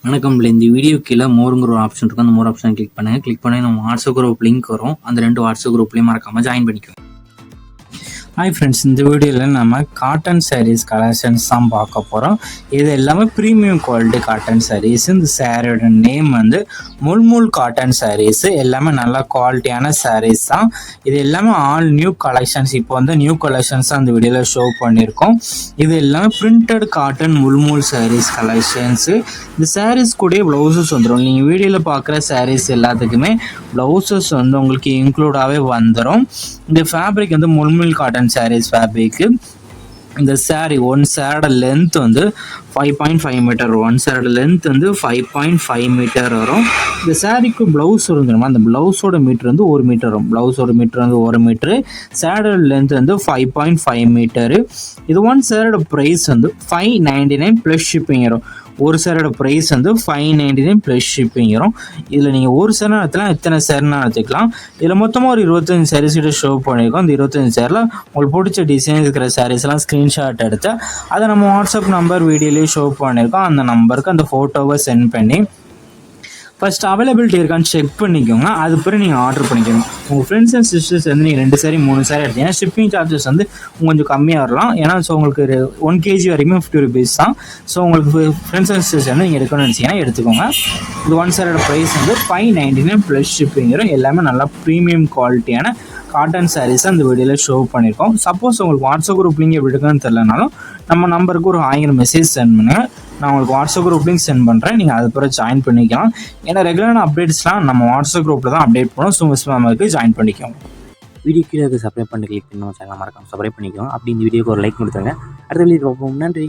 வணக்கம். இந்த வீடியோ கீழே மோருங்கிற ஒரு ஆப்ஷன் இருக்கும். அந்த மோர் ஆப்ஷன் கிளிக் பண்ணுங்கள். கிளிக் பண்ணி நம்ம வாட்ஸ்அப் குரூப் லிங்க் வரும். அந்த 2 வாட்ஸ்அப் குரூப்லேயும் மறக்காமல் ஜாயின் பண்ணிக்கோங்க. ஹாய் ஃப்ரெண்ட்ஸ், இந்த வீடியோவில் நம்ம காட்டன் சாரீஸ் கலெக்ஷன்ஸ் தான் பார்க்க போகிறோம். இது எல்லாமே ப்ரீமியம் குவாலிட்டி காட்டன் சாரீஸ். இந்த சாரியோட நேம் வந்து முல்முல் காட்டன் சாரீஸ். எல்லாமே நல்ல குவாலிட்டியான சாரீஸ் தான். இது எல்லாமே ஆல் நியூ கலெக்ஷன்ஸ். இப்போ வந்து நியூ கலெக்ஷன்ஸ் தான் அந்த வீடியோவில் ஷோ பண்ணியிருக்கோம். இது எல்லாமே printed cotton mulmul sarees collections. இந்த சாரீஸ் கூட ப்ளவுசஸ் வந்துடும். நீங்கள் வீடியோவில் பார்க்குற சாரீஸ் எல்லாத்துக்குமே ப்ளவுசஸ் வந்து உங்களுக்கு இன்க்ளூடாகவே வந்துடும். இந்த ஃபேப்ரிக் வந்து முல்முல் காட்டன் சாரீஸ் ஃபேப்ரிக்கு. இந்த சாரீ சாரோட லென்த் வந்து 5.5 மீட்டர் வரும். சாரோட லென்த் வந்து 5.5 மீட்டர் வரும். இந்த சாரீக்கு ப்ளவுஸ் வந்துடும். அந்த ப்ளவுஸோட மீட்டர் வந்து 1 மீட்டர் வரும். ப்ளவுஸோட மீட்டர் வந்து 1 மீட்டரு. சாரோட லென்த் வந்து 5.5 மீட்டரு. இது சாரோட ப்ரைஸ் வந்து 599 ப்ளஸ் ஷிப்பிங் வரும். ஒரு சேரோட ப்ரைஸ் வந்து 599 ப்ளஸ் ஷிப்பிங் வரும். இதில் நீங்கள் ஒரு சேரா எடுத்துக்கலாம், எத்தனை சேரனா எடுத்துக்கலாம். இதில் மொத்தமாக ஒரு 25 சாரீஸ் கிட்ட ஷோ பண்ணியிருக்கோம். அந்த 25 சேரில் உங்களுக்கு பிடிச்ச டிசைன் இருக்கிற சாரீஸ்லாம் ஸ்க்ரீன்ஷாட் எடுத்து அதை நம்ம வாட்ஸ்அப் நம்பர் வீடியோலேயே ஷோ பண்ணியிருக்கோம். அந்த நம்பருக்கு அந்த ஃபோட்டோவை சென்ட் பண்ணி ஃபஸ்ட் அவைலபிலிட்டி இருக்கான்னு செக் பண்ணிக்கோங்க. அது பிறகு நீங்கள் ஆர்டர் பண்ணிக்கோங்க. உங்கள் ஃப்ரெண்ட்ஸ் அண்ட் சிஸ்டர்ஸ் வந்து நீங்கள் 2 சாரி 3 சாரி எடுத்தீங்கன்னா ஷிப்பிங் சார்ஜஸ் வந்து கொஞ்சம் கம்மியாக வரலாம். ஏன்னா உங்களுக்கு 1 kg வரைக்கும் 50 rupees தான். ஸோ உங்களுக்கு ஃப்ரெண்ட்ஸ் அண்ட் சிஸ்டர்ஸ் வந்து நீங்கள் எடுக்கணும்னு நினச்சிங்கன்னா எடுத்துக்கோங்க. இது 1 சாரியோட ப்ரைஸ் வந்து 599 ப்ளஸ் ஷிப்பிங் வரும். எல்லாமே நல்லா ப்ரீமியம் குவாலிட்டியான காட்டன் சாரீஸ் அந்த வீடியோவில் ஷோ பண்ணியிருக்கோம். சப்போஸ் உங்களுக்கு வாட்ஸ்அப் குரூப் லிங்க் எப்படி இருக்குன்னு தெரியலனாலும் நம்ம நம்பருக்கு ஒரு 1000 மெசேஜ் சென்ட் பண்ணுங்கள். நான் உங்களுக்கு வாட்ஸ்அப் குரூப் லிங்க் சென்ட் பண்ணுறேன். நீங்கள் அது பிறகு ஜாயின் பண்ணிக்கலாம். ஏன்னா ரெகுலரான அப்டேட்ஸ்லாம் நம்ம வாட்ஸ்அப் குரூப்பில் தான் அப்டேட் பண்ணுவோம். ஸோ மிஸ் பண்ணாமல் ஜாயின் பண்ணிக்கோங்க. வீடியோ கீழே சப்ஸ்கிரைப் பண்ணி கிளிக் பண்ணி சேனல் மறக்காம சப்ஸ்கிரைப் பண்ணிக்கோங்க. அப்படி இந்த வீடியோக்கு ஒரு லைக் கொடுத்துருங்க. அடுத்த வீடியோ பார்ப்போம். நன்றி.